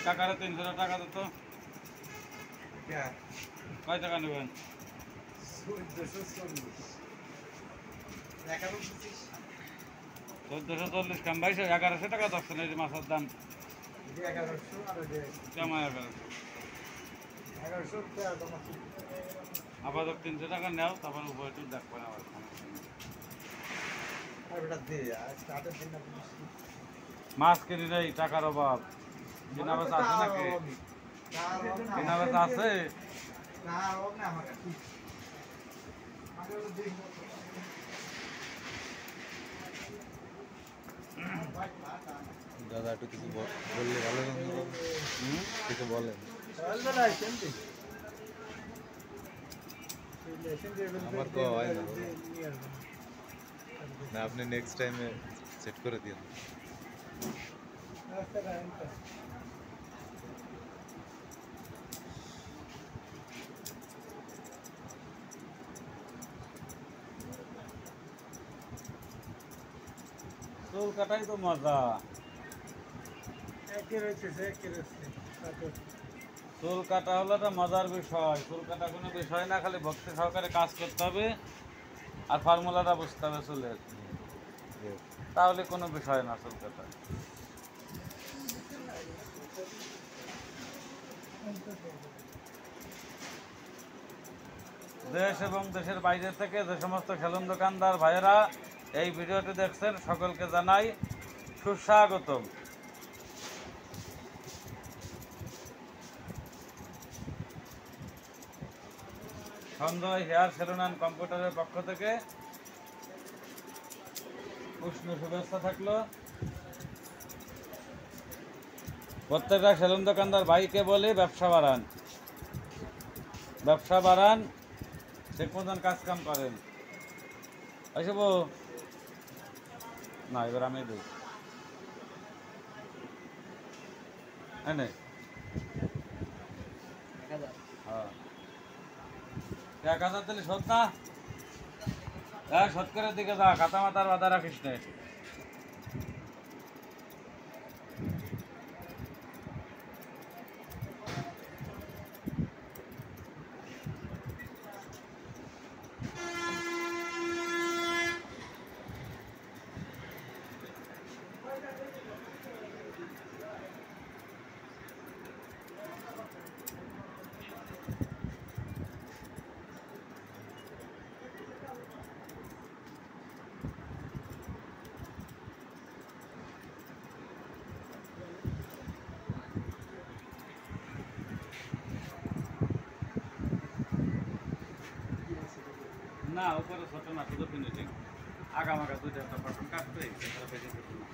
কাকারে 300 টাকা দিত কয় টাকা নেবেন? 1440 কাম 1100 টাকা ধরছেন এই যে মাছের দাম কেমন 1100 আপাতত 300 টাকা নেও তারপর উপরে একটু দেখবেন আবার মাছ কিনি নেই টাকার অভাব বিনা বেচা আছে নাকি বিনা বেচা আছে দাদা একটু কিছু বললে ভালো কিছু বলেন আমার তো হয় না আপনি নেক্সট টাইমে সেট করে দিন চুল কাটাই তো মজা চুল কাটা হলো একটা মজার বিষয় চুল কাটা কোনো বিষয় না খালি ভক্তি সহকারে কাজ করতে হবে আর ফর্মুলাটা বুঝতে হবে চুলের তাহলে কোনো বিষয় না চুল কাটা দেশ এবং দেশের বাইরে থেকে যে সমস্ত সেলুন দোকানদার ভাইয়েরা এই ভিডিওটি দেখছেন সকলকে জানাই সুস্বাগতম সঞ্জয় হেয়ার সেলুন অ্যান্ড কম্পিউটারের পক্ষ থেকে উষ্ণ শুভেচ্ছা থাকলো প্রত্যেকটা সেলুন দোকানদার ভাইকে বলে ব্যবসা বাড়ান ঠিক মতন কাজ কাম করেন এসব না এবার আমি দিই হ্যাঁ 1000 দিলে শোধ না শোধ করে দিকে যা খাতা মাতার বাধা রাখিস না না উপরে ছোট না শুধু ফিনিশিং আগামাগা দুইটা একটা বাটন কাটবে সেটা বেশি কিছু না